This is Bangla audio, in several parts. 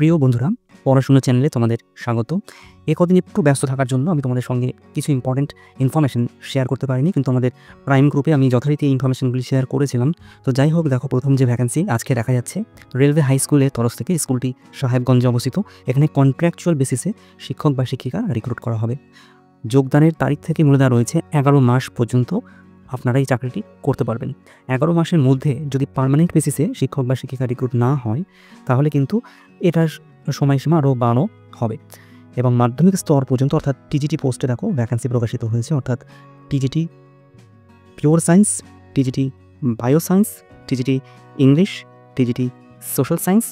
প্রিয় বন্ধুরা, পড়াশোনা চ্যানেলে তোমাদের স্বাগত। এ কদিন একটু ব্যস্ত থাকার জন্য আমি তোমাদের সঙ্গে কিছু ইম্পর্টেন্ট ইনফরমেশন শেয়ার করতে পারিনি, কিন্তু আমাদের প্রাইম গ্রুপে আমি যথারীতি এই ইনফরমেশনগুলি শেয়ার করেছিলাম। তো যাই হোক, দেখো, প্রথম যে ভ্যাকেন্সি আজকে দেখা যাচ্ছে রেলওয়ে হাই স্কুলের তরফ থেকে। স্কুলটি সাহেবগঞ্জে অবস্থিত। এখানে কন্ট্রাকচুয়াল বেসিসে শিক্ষক বা শিক্ষিকা রিক্রুট করা হবে। যোগদানের তারিখ থেকে মূলে দেওয়া রয়েছে 11 মাস পর্যন্ত আপনারা এই চাকরিটি করতে পারবেন। 11 মাসের মধ্যে যদি পার্মানেন্ট বেসিসে শিক্ষক বা শিক্ষিকা রিক্রুট না হয়, তাহলে কিন্তু এটার সময়সীমা আরও বাড়ানো হবে। এবং মাধ্যমিক স্তর পর্যন্ত অর্থাৎ টিজিটি পোস্টে দেখো ভ্যাকেন্সি প্রকাশিত হয়েছে, অর্থাৎ TGT pure science, TGT bio science, TGT English, TGT social science,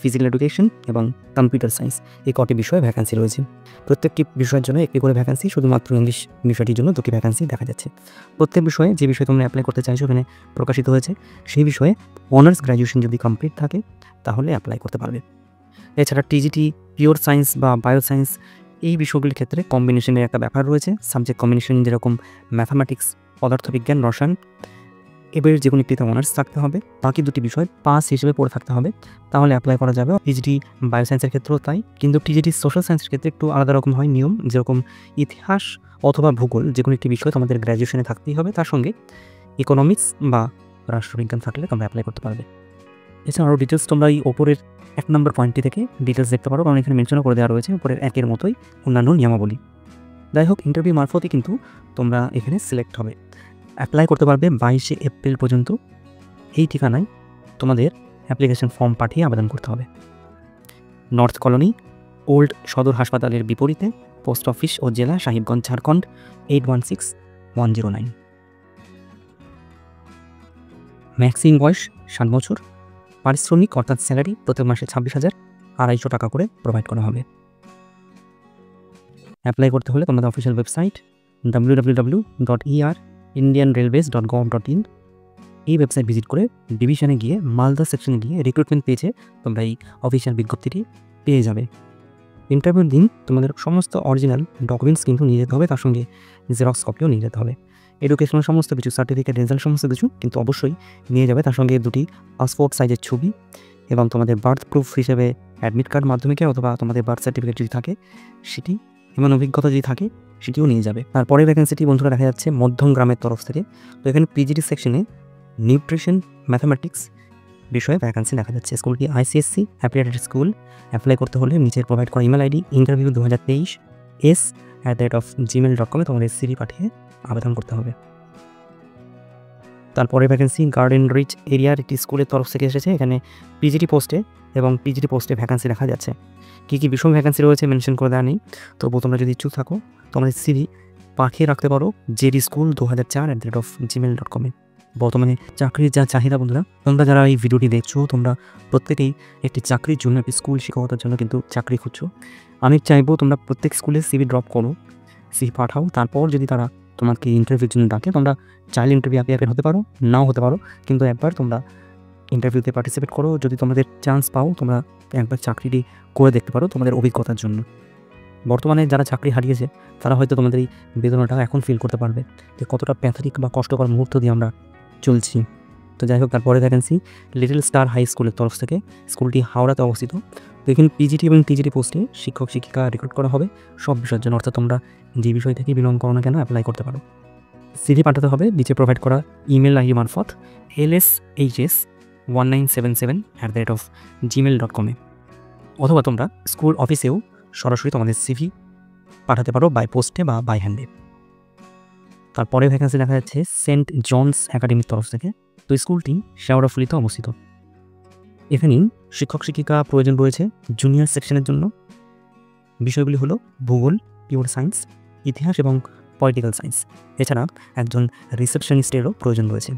physical education এবং কম্পিউটার সায়েন্স, এই কটি বিষয়ে ভ্যাকেন্সি রয়েছে। প্রত্যেকটি বিষয়ের জন্য একটি করে ভ্যাকেন্সি, শুধুমাত্র ইংলিশ বিষয়টির জন্য দুটি ভ্যাকেন্সি দেখা যাচ্ছে। প্রত্যেক বিষয়ে যে বিষয়ে তোমরা অ্যাপ্লাই করতে চাইছো এখানে প্রকাশিত হয়েছে, সেই বিষয়ে অনার্স গ্র্যাজুয়েশন যদি কমপ্লিট থাকে তাহলে অ্যাপ্লাই করতে পারবে। এছাড়া টিজিটি পিওর সায়েন্স বা বায়ো সায়েন্স এই বিষয়গুলির ক্ষেত্রে কম্বিনেশনের একটা ব্যাপার রয়েছে। সাবজেক্ট কম্বিনেশন যেরকম ম্যাথামেটিক্স, পদার্থবিজ্ঞান, রসায়ন, এবার যে কোনো একটিতে অনার্স থাকতে হবে, বাকি দুটি বিষয় পাস হিসেবে পড়ে থাকতে হবে, তাহলে অ্যাপ্লাই করা যাবে। টিজিটি বায়োসায়েন্সের ক্ষেত্রেও তাই, কিন্তু টিজিটি সোশ্যাল সায়েন্সের ক্ষেত্রে একটু আলাদা রকম হয় নিয়ম। যেরকম ইতিহাস অথবা ভূগোল যে কোনো একটি বিষয় তোমাদের গ্র্যাজুয়েশনে থাকতেই হবে, তার সঙ্গে ইকোনমিক্স বা রাষ্ট্রবিজ্ঞান থাকলে তোমরা অ্যাপ্লাই করতে পারবে। এছাড়া আরও ডিটেলস তোমরা এই ওপরের 1 নম্বর পয়েন্টটি থেকে ডিটেলস দেখতে পারো, কারণ এখানে মেনশনও করে দেওয়া রয়েছে উপরের 1-এর মতোই অন্যান্য নিয়মাবলী। যাই হোক, ইন্টারভিউ মারফতই কিন্তু তোমরা এখানে সিলেক্ট হবে। অ্যাপ্লাই করতে পারবে 22শে এপ্রিল পর্যন্ত। এই ঠিকানায় তোমাদের অ্যাপ্লিকেশন ফর্ম পাঠিয়ে আবেদন করতে হবে। নর্থ কলোনি, ওল্ড সদর হাসপাতালের বিপরীতে, পোস্ট অফিস ও জেলা সাহিবগঞ্জ, ঝাড়খণ্ড 816109। ম্যাক্সিমাম বয়স 7 বছর। পারিশ্রমিক অর্থাৎ স্যালারি প্রত্যেক মাসে 26,250 টাকা করে প্রোভাইড করা হবে। অ্যাপ্লাই করতে হলে তোমাদের অফিসিয়াল ওয়েবসাইট www.indianrailways.gov.in এই ওয়েবসাইট ভিজিট করে ডিভিশনে গিয়ে মালদা সেকশনে গিয়ে রিক্রুটমেন্ট পেজে তোমরা এই অফিসিয়াল বিজ্ঞপ্তিটি পেয়ে যাবে। ইন্টারভিউর দিন তোমাদের সমস্ত অরিজিনাল ডকুমেন্টস কিন্তু নিয়ে যেতে হবে, তার সঙ্গে জেরক্স কপিও নিয়ে যেতে হবে। এডুকেশনাল সমস্ত কিছু, সার্টিফিকেট, রেজাল্ট সমস্ত কিছু কিন্তু অবশ্যই নিয়ে যাবে। তার সঙ্গে 2টি পাসপোর্ট সাইজের ছবি এবং তোমাদের বার্থ প্রুফ হিসেবে অ্যাডমিট কার্ড মাধ্যমিকে অথবা তোমাদের বার্থ সার্টিফিকেট যদি থাকে সেটি, এবং অভিজ্ঞতা যদি থাকে সেটিও নিয়ে যাবে। তারপরে ভ্যাকেন্সিটি বন্ধুরা দেখা যাচ্ছে মধ্যম গ্রামের তরফ থেকে। তো এখানে পিজিটি সেকশনে নিউট্রিশন ম্যাথামেটিক্স বিষয়ে ভ্যাকেন্সি দেখা যাচ্ছে। স্কুলটি ICSC অ্যাপ্লিকেটেড স্কুল। অ্যাপ্লাই করতে হলে নিচের প্রোভাইড করা ইমেল আইডি interview2023s@gmail.com তোমাদের CV পাঠিয়ে আবেদন করতে হবে। তারপরে ভ্যাকেন্সি গার্ডেন রিচ এরিয়ার একটি স্কুলের তরফ থেকে এসেছে। এখানে পিজিটি পোস্টে এবং পিজিটি পোস্টে ভ্যাকেন্সি দেখা যাচ্ছে। কী কী বিষয় ভ্যাকেন্সি রয়েছে মেনশন করে দেওয়া নেই, তবু তোমরা যদি ইচ্ছুক থাকো তোমাদের CV পাঠিয়ে রাখতে পারো jdschool2004@gmail.com। বর্তমানে চাকরির যা চাহিদা বন্ধুরা, তোমরা যারা এই ভিডিওটি দেখছো তোমরা প্রত্যেকেই একটি চাকরির জন্য, একটি স্কুল শিক্ষকতার জন্য কিন্তু চাকরি খুঁজছো। আমি চাইবো তোমরা প্রত্যেক স্কুলে CV ড্রপ করো, CV পাঠাও। তারপর যদি তারা তোমাকে ইন্টারভিউর জন্য ডাকে, তোমরা চাইলে ইন্টারভিউ অ্যাপিয়ার হতে পারো, নাও হতে পারো, কিন্তু একবার তোমরা ইন্টারভিউতে পার্টিসিপেট করো। যদি তোমাদের চান্স পাও, তোমরা একবার চাকরিটি করে দেখতে পারো তোমাদের অভিজ্ঞতার জন্য। বর্তমানে যারা চাকরি হারিয়েছে তারা হয়তো তোমাদের এই বেদনাটা এখন ফিল করতে পারবে যে কতটা প্যাথেটিক বা কষ্টকর মুহূর্ত দিয়ে আমরা চলছি। তো যাই হোক, তারপরে ভ্যাকেন্সি লিটল স্টার হাই স্কুলের তরফ থেকে। স্কুলটি হাওড়াতে অবস্থিত। তো এখানে পিজিটি এবং টিজিটি পোস্টে শিক্ষক শিক্ষিকা রিক্রুট করা হবে সব বিষয়ের জন্য, অর্থাৎ তোমরা যে বিষয় থেকে বিলং করো না কেন অ্যাপ্লাই করতে পারো। CV পাঠাতে হবে নিচে প্রোভাইড করা ইমেল আইডি মারফত lshs1977@gmail.com অথবা তোমরা স্কুল অফিসেও সরাসরি তোমাদের CV পাঠাতে পারো বাই পোস্টে বা বাই হ্যান্ডে। তারপরে ভ্যাকেন্সি দেখা যাচ্ছে সেন্ট জনস একাডেমির তরফ থেকে। তো স্কুলটি শেওড়াফুলিতে অবস্থিত। এখানেই শিক্ষক শিক্ষিকা প্রয়োজন রয়েছে জুনিয়র সেকশনের জন্য। বিষয়গুলি হলো ভূগোল, পিওর সায়েন্স, ইতিহাস এবং পলিটিক্যাল সায়েন্স। এছাড়া একজন রিসেপশনিস্টেরও প্রয়োজন রয়েছে।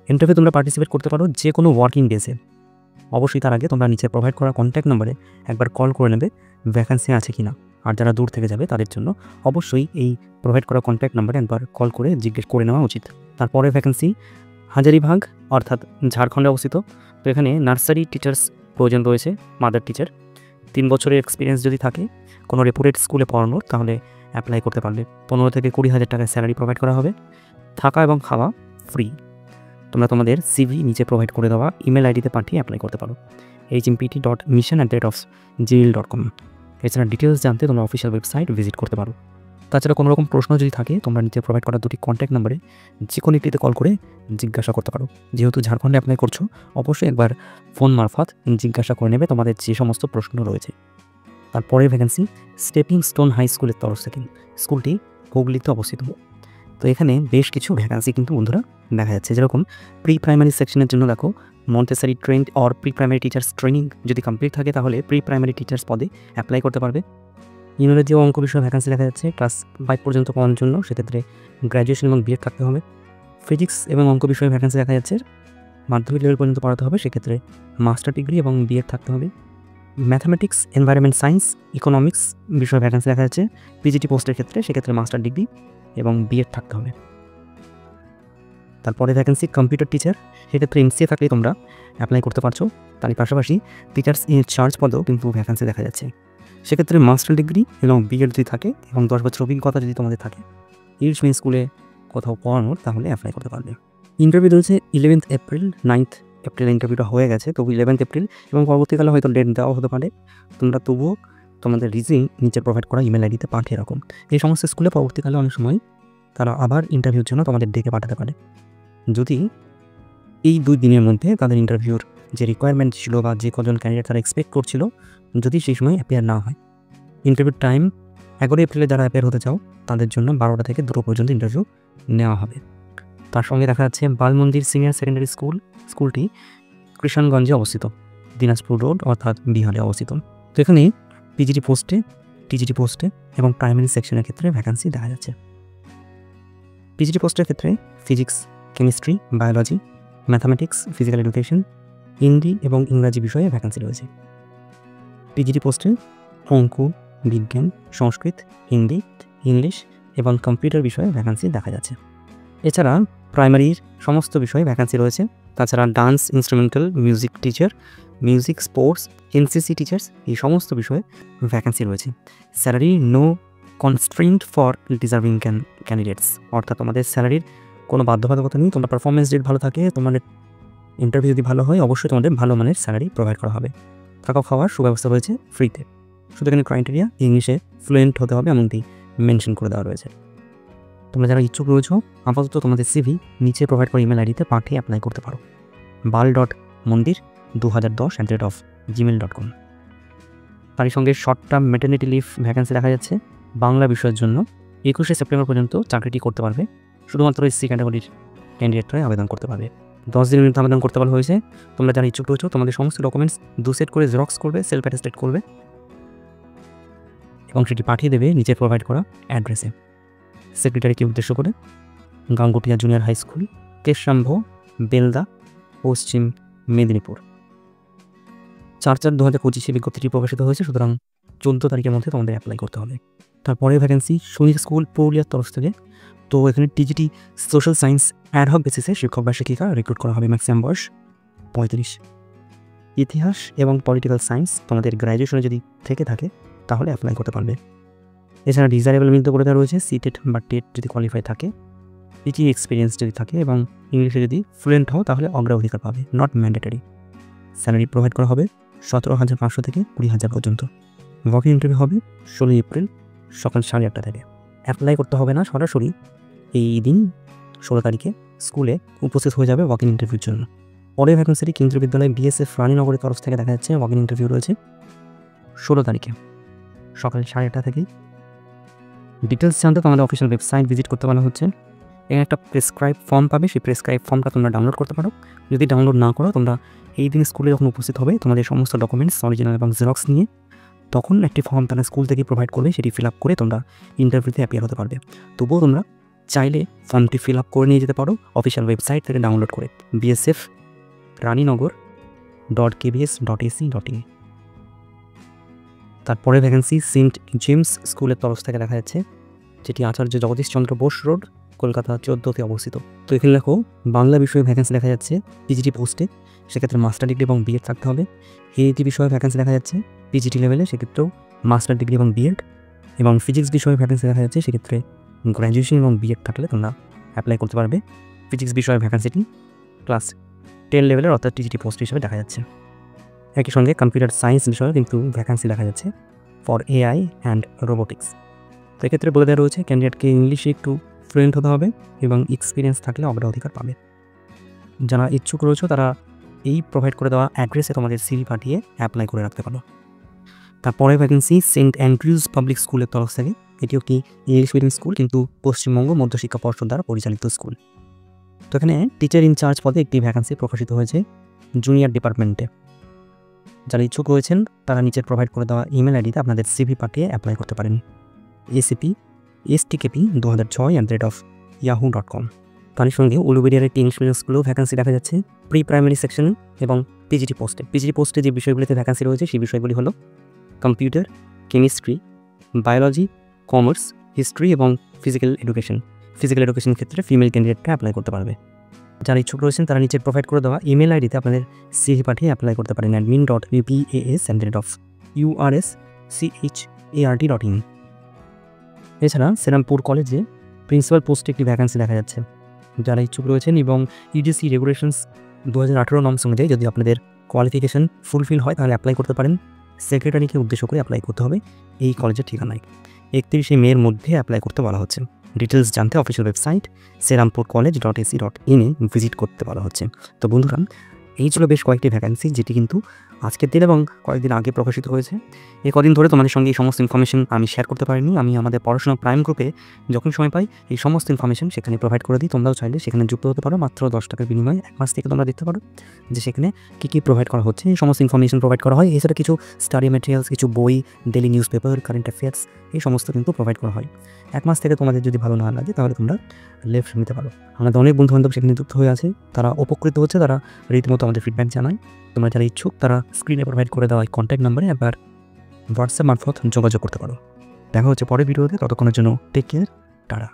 ইন্টারভিউ তোমরা পার্টিসিপেট করতে পারো যে কোনো ওয়ার্কিং ডেজে। অবশ্যই তার আগে তোমরা নিচে প্রোভাইড করা কন্ট্যাক্ট নম্বরে একবার কল করে নেবে ভ্যাকেন্সি আছে কিনা। আর যারা দূর থেকে যাবে তাদের জন্য অবশ্যই এই প্রোভাইড করা কন্ট্যাক্ট নম্বরে একবার কল করে জিজ্ঞেস করে নেওয়া উচিত। তারপরে ভ্যাকেন্সি হাজারিবাগ অর্থাৎ ঝাড়খণ্ডে অবস্থিত। তো এখানে নার্সারি টিচার্স প্রয়োজন রয়েছে, মাদার টিচার। 3 বছরের এক্সপিরিয়েন্স যদি থাকে কোনো রেপুটেড স্কুলে পড়ানোর, তাহলে অ্যাপ্লাই করতে পারবে। 15 থেকে 20,000 টাকার স্যালারি প্রোভাইড করা হবে। থাকা এবং খাওয়া ফ্রি। তোমরা তোমাদের CV নিচে প্রোভাইড করে দেওয়া ইমেল আইডিতে পাঠিয়ে অ্যাপ্লাই করতে পারো। hmpt.mission@gmail.com। এছাড়া ডিটেলস জানতে তোমরা অফিসিয়াল ওয়েবসাইট ভিজিট করতে পারো। তাছাড়া কোনো রকম প্রশ্ন যদি থাকে তোমরা নিচে প্রোভাইড করা দুটি কন্ট্যাক্ট নাম্বারে যে কোনো একটিতে কল করে জিজ্ঞাসা করতে পারো। যেহেতু ঝাড়খণ্ডে অ্যাপ্লাই করছো, অবশ্যই একবার ফোন মারফত জিজ্ঞাসা করে নেবে তোমাদের যে সমস্ত প্রশ্ন রয়েছে। তারপরে ভ্যাকেন্সি স্টেপিং স্টোন হাই স্কুলের তরফ থেকে। স্কুলটি হুগলিতে অবস্থিত। তো এখানে বেশ কিছু ভ্যাকেন্সি কিন্তু বন্ধুরা দেখা যাচ্ছে, যেরকম প্রি প্রাইমারি সেকশনের জন্য দেখো মন্টেসারি trend or pre primary teachers training যদি কমপ্লিট থাকে তাহলে প্রি প্রাইমারি টিচার্স পদে অ্যাপ্লাই করতে পারবে। ইংরেজি ও অঙ্ক বিষয়ে ভ্যাকেন্সি দেখা যাচ্ছে ক্লাস 5 পর্যন্ত পাওয়ার জন্য, সেক্ষেত্রে গ্র্যাজুয়েশন এবং বিএড থাকতে হবে। ফিজিক্স এবং অঙ্ক বিষয়ে ভ্যাকেন্সি দেখা যাচ্ছে মাধ্যমিক লেভেল পর্যন্ত পড়াতে হবে, সেক্ষেত্রে মাস্টার ডিগ্রি এবং বিএড থাকতে হবে। ম্যাথামেটিক্স, এনভায়রনমেন্ট সায়েন্স, ইকোনমিক্স বিষয়ে ভ্যাকেন্সি দেখা যাচ্ছে পিজিটি পোস্টের ক্ষেত্রে, সেক্ষেত্রে মাস্টার ডিগ্রি এবং বিএড থাকতে হবে। তারপরে ভ্যাকেন্সি কম্পিউটার টিচার, সেক্ষেত্রে এমসিএ থাকলে তোমরা অ্যাপ্লাই করতে পারছো। তার পাশাপাশি টিচার্স ইন চার্জ পদেও কিন্তু ভ্যাকেন্সি দেখা যাচ্ছে, সেক্ষেত্রে মাস্টার ডিগ্রি এবং বিএড যদি থাকে এবং 10 বছর অভিজ্ঞতা যদি তোমাদের থাকে ইংলিশ মিডিয়াম স্কুলে কোথাও পড়ানোর, তাহলে অ্যাপ্লাই করতে পারবে। ইন্টারভিউ রয়েছে 11 এপ্রিল, 9 এপ্রিল ইন্টারভিউটা হয়ে গেছে, তবু 11 এপ্রিল এবং পরবর্তীকালে হয়তো ডেট দেওয়া হতে পারে। তোমরা তবুও তোমাদের রিজিউম নিচে প্রোভাইড করা ইমেল আইডিতে পাঠিয়ে রাখো। এই সমস্ত স্কুলে পরবর্তীকালে অনেক সময় তারা আবার ইন্টারভিউর জন্য তোমাদের ডেকে পাঠাতে পারে। যদি এই 2 দিনের মধ্যে তাদের ইন্টারভিউর যে রিকোয়ারমেন্ট ছিল বা যে কজন ক্যান্ডিডেট তারা এক্সপেক্ট করছিল যদি সেই সময় অ্যাপিয়ার না হয়, ইন্টারভিউর টাইম 11 এপ্রিলে যারা অ্যাপিয়ার হতে চাও তাদের জন্য 12টা থেকে 2টো পর্যন্ত ইন্টারভিউ নেওয়া হবে। তার সঙ্গে দেখা যাচ্ছে বালমন্দির সিনিয়র সেকেন্ডারি স্কুল, স্কুলটি কৃষণগঞ্জে অবস্থিত, দিনাজপুর রোড অর্থাৎ বিহারে অবস্থিত। তো এখানে পিজিটি পোস্টে, টিজিটি পোস্টে এবং প্রাইমারি সেকশনের ক্ষেত্রে ভ্যাকেন্সি দেখা যাচ্ছে। পিজিটি পোস্টের ক্ষেত্রে physics, chemistry, biology, mathematics, physical education, Hindi এবং ইংরাজি বিষয়ে ভ্যাকেন্সি রয়েছে। পিজিটি পোস্টে অঙ্ক, বিজ্ঞান, সংস্কৃত, হিন্দি, ইংলিশ এবং কম্পিউটার বিষয়ে ভ্যাকেন্সি দেখা যাচ্ছে। এছাড়া প্রাইমারির সমস্ত বিষয়ে ভ্যাকেন্সি রয়েছে। তাছাড়া dance, instrumental, music teacher, music, sports, NCC teachers এই সমস্ত বিষয়ে ভ্যাকেন্সি রয়েছে। Salary no constraint for deserving candidates, অর্থাৎ তোমাদের স্যালারির কোনো বাধ্যবাধকতা নেই। তোমার পারফরমেন্স রেট ভালো থাকে, তোমাদের ইন্টারভিউ যদি ভালো হয়, অবশ্যই তোমাদের ভালো মানের স্যালারি প্রোভাইড করা হবে। থাকা খাওয়ার সুব্যবস্থা রয়েছে ফ্রিতে। শুধু এখানে ক্রাইটেরিয়া ইংলিশে ফ্লুয়েন্ট হতে হবে এমনটি মেনশন করে দেওয়া রয়েছে। তোমরা যারা ইচ্ছুক রয়েছো আপাতত তোমাদের সিভি নিচে প্রোভাইড করা ইমেল আইডিতে পাঠিয়ে অ্যাপ্লাই করতে পারো, bal.mondir2010@gmail.com। তারই সঙ্গে short term maternity leave vacancy দেখা যাচ্ছে বাংলা বিষয়ের জন্য। 21শে সেপ্টেম্বর পর্যন্ত চাকরিটি করতে পারবে, শুধুমাত্র এসসি ক্যাটাগরির ক্যান্ডিডেটরাই আবেদন করতে পারবে। 10 দিনের মধ্যে আবেদন করতে বলা হয়েছে। তোমরা যারা ইচ্ছুক রয়েছো তোমাদের সমস্ত ডকুমেন্টস 2 সেট করে জেরক্স করবে, সেলফ অ্যাটেস্টেড করবে এবং সেটি পাঠিয়ে দেবে নিচে প্রোভাইড করা অ্যাড্রেসে। সেক্রেটারিকে উদ্দেশ্য করে, Gangutia junior high school, Kesharambh, Belda, Paschim Medinipur. 4/4/2025 বিজ্ঞপ্তিটি প্রকাশিত হয়েছে, সুতরাং 14 তারিখের মধ্যে তোমাদের অ্যাপ্লাই করতে হবে। তারপরে ভ্যাকেন্সি সৈনিক স্কুল পুরুলিয়ার তরফ থেকে। তো এখানে টিজিটি সোশ্যাল সায়েন্স অ্যাডহক বেসিসে শিক্ষক বা শিক্ষিকা রিক্রুট করা হবে, ম্যাক্সিমাম বয়স 35। ইতিহাস এবং পলিটিক্যাল সায়েন্স তোমাদের গ্র্যাজুয়েশনে যদি থেকে থাকে তাহলে অ্যাপ্লাই করতে পারবে। এছাড়া ডিজারেবল মৃত্যু করে দেওয়া রয়েছে সিটেট বা টেট যদি কোয়ালিফাই থাকে, টিচিং এক্সপিরিয়েন্স যদি থাকে এবং ইংলিশে যদি ফ্লুয়েন্ট হও তাহলে অগ্রাধিকার পাবে, নট ম্যান্ডেটরি। স্যালারি প্রোভাইড করা হবে 17,500 থেকে 20,000 পর্যন্ত। ওয়াক ইন ইন্টারভিউ হবে 16 এপ্রিল সকাল 8:30 থেকে। অ্যাপ্লাই করতে হবে না, সরাসরি এই দিন 16 তারিখে স্কুলে উপস্থিত হয়ে যাবে ওয়াক ইন ইন্টারভিউর জন্য। পরে ভ্যাকেন্সিটি কেন্দ্রীয় বিদ্যালয় বিএসএফ রানীনগরের তরফ থেকে দেখা যাচ্ছে। ওয়াক ইন ইন্টারভিউ রয়েছে 16 তারিখে সকাল 8:30 থেকেই। ডিটেলস জানতে তোমাদের অফিসিয়াল ওয়েবসাইট ভিজিট করতে বলা হচ্ছে। এখানে একটা প্রেসক্রাইব ফর্ম পাবে, সেই প্রেসক্রাইব ফর্মটা তোমরা ডাউনলোড করতে পারো। যদি ডাউনলোড না করো, তোমরা এই দিন স্কুলে যখন উপস্থিত হবে তোমাদের সমস্ত ডকুমেন্টস অরিজিনাল এবং জেরক্স নিয়ে তখন একটি ফর্ম তারা স্কুল থেকে প্রোভাইড করবে, সেটি ফিল আপ করে তোমরা ইন্টারভিউতে অ্যাপিয়ার হতে পারবে। তবুও তোমরা চাইলে ফর্মটি ফিল আপ করে নিয়ে যেতে পারো অফিসিয়াল ওয়েবসাইট থেকে ডাউনলোড করে, bsf.raninagar.kbs.ac.in। তারপরে ভ্যাকেন্সি সেন্ট জেমস স্কুলের তরফ থেকে দেখা যাচ্ছে, যেটি আচার্য জগদীশচন্দ্র বোস রোড, কলকাতা 14তে অবস্থিত। তো এখানে দেখো বাংলা বিষয়ে ভ্যাকেন্সি দেখা যাচ্ছে পিজিটি পোস্টে, সেক্ষেত্রে মাস্টার ডিগ্রি এবং বিএড থাকতে হবে। হিন্দি বিষয়ে ভ্যাকেন্সি দেখা যাচ্ছে পিজিটি লেভেলে, সেক্ষেত্রেও মাস্টার ডিগ্রি এবং বিএড। এবং ফিজিক্স বিষয়ে ভ্যাকেন্সি দেখা যাচ্ছে, সেক্ষেত্রে গ্র্যাজুয়েশন এবং বিএড থাকলে তোমরা অ্যাপ্লাই করতে পারবে। ফিজিক্স বিষয়ে ভ্যাকেন্সিটি ক্লাস 10 লেভেলের অর্থাৎ টিজিটি পোস্ট হিসেবে দেখা যাচ্ছে। একই সঙ্গে কম্পিউটার সায়েন্স বিষয়ে কিন্তু ভ্যাকান্সি দেখা যাচ্ছে ফর এআই অ্যান্ড রোবোটিক্স। তো এক্ষেত্রে বলে দেওয়া রয়েছে ক্যান্ডিডেটকে ইংলিশে একটু ফ্লুয়েন্ট হতে হবে এবং এক্সপিরিয়েন্স থাকলে অগ্রাধিকার পাবে। যারা ইচ্ছুক রয়েছে তারা এই প্রোভাইড করে দেওয়া অ্যাড্রেসে তোমাদের সিভি পাঠিয়ে অ্যাপ্লাই করে রাখতে পারো। তারপরে ভ্যাকেন্সি সেন্ট অ্যান্ড্রিউজ পাবলিক স্কুলের তরফ থেকে। এটি একটি ইংলিশ মিডিয়াম স্কুল, কিন্তু পশ্চিমবঙ্গ মধ্যশিক্ষা পর্ষদ দ্বারা পরিচালিত স্কুল। তো এখানে টিচার ইনচার্জ পদে একটি ভ্যাকেন্সি প্রকাশিত হয়েছে জুনিয়র ডিপার্টমেন্টে। যারা ইচ্ছুক রয়েছেন তারা নিচের প্রোভাইড করে দেওয়া ইমেল আইডিতে আপনাদের সিভি পাঠিয়ে অ্যাপ্লাই করতে পারেন। acp/stkp2006@yahoo.com। তার সঙ্গে উলুবেড়িয়ার একটি ইংলিশ মিডিয়াম স্কুলেও ভ্যাকেন্সি দেখা যাচ্ছে প্রি প্রাইমারি সেকশন এবং পিজিটি পোস্টে। পিজিটি পোস্টে যে বিষয়গুলিতে ভ্যাকেন্সি রয়েছে সেই বিষয়গুলি হলো computer, chemistry, biology, commerce, history এবং ফিজিক্যাল এডুকেশন। ফিজিক্যাল এডুকেশন ক্ষেত্রে ফিমেল ক্যান্ডিডেটরা অ্যাপ্লাই করতে পারবে। যারা ইচ্ছুক রয়েছেন তারা নিচে প্রোভাইড করে দেওয়া ইমেল আইডিতে আপনাদের সিভি পাঠিয়ে অ্যাপ্লাই করতে পারেন admin.bpas@urschart.in। এছাড়া সেরামপুর কলেজে প্রিন্সিপাল পোস্টে একটি ভ্যাকেন্সি দেখা যাচ্ছে। যারা ইচ্ছুক রয়েছেন এবং ইডিসি রেগুলেশনস 2018 নর্মস অনুযায়ী যদি আপনাদের কোয়ালিফিকেশন ফুলফিল হয় তাহলে অ্যাপ্লাই করতে পারেন। সেক্রেটারিকে উদ্দেশ্য করে অ্যাপ্লাই করতে হবে এই কলেজের ঠিকানায়। 31শে মের মধ্যে অ্যাপ্লাই করতে বলা হচ্ছে। ডিটেলস জানতে official website serampurcollege.ac.in a visit করতে বলা হচ্ছে। তো বন্ধুরা, এই ছিল বেশ কয়েকটি ভ্যাকেন্সি যেটি কিন্তু আজকের দিন এবং কয়েকদিন আগে প্রকাশিত হয়েছে। এই কদিন ধরে তোমাদের সঙ্গে এই সমস্ত ইনফরমেশন আমি শেয়ার করতে পারিনি। আমি আমাদের পড়াশোনা প্রাইম গ্রুপে যখন সময় পাই এই সমস্ত ইনফরমেশন সেখানে প্রোভাইড করে দিই। তোমরাও চাইলে সেখানে যুক্ত হতে পারো। মাত্র 10 টাকার বিনিময়ে 1 মাস থেকে তোমরা দেখতে পারো যে সেখানে কী প্রোভাইড করা হচ্ছে। এই সমস্ত ইনফরমেশন প্রোভাইড করা হয়। এছাড়া কিছু স্টাডি ম্যাটেরিয়ালস, কিছু বই, daily news paper, current affairs এই সমস্ত কিন্তু প্রোভাইড করা হয়। 1 মাস থেকে তোমাদের যদি ভালো না লাগে তাহলে তোমরা লেফট নিতে পারো। আমাদের অনেক বন্ধুবান্ধব সেখানে যুক্ত হয়ে আছে, তারা উপকৃত হচ্ছে, তারা রীতিমতো আমাদের ফিডব্যাক জানায়। তোমরা যারা ইচ্ছুক তারা স্ক্রিনে প্রোভাইড করে দেওয়া কন্ট্যাক্ট নাম্বারে একবার হোয়াটসঅ্যাপ মারফত যোগাযোগ করতে পারো। দেখা হচ্ছে পরের ভিডিওতে। ততক্ষণের জন্য টেক কেয়ার, টাটা।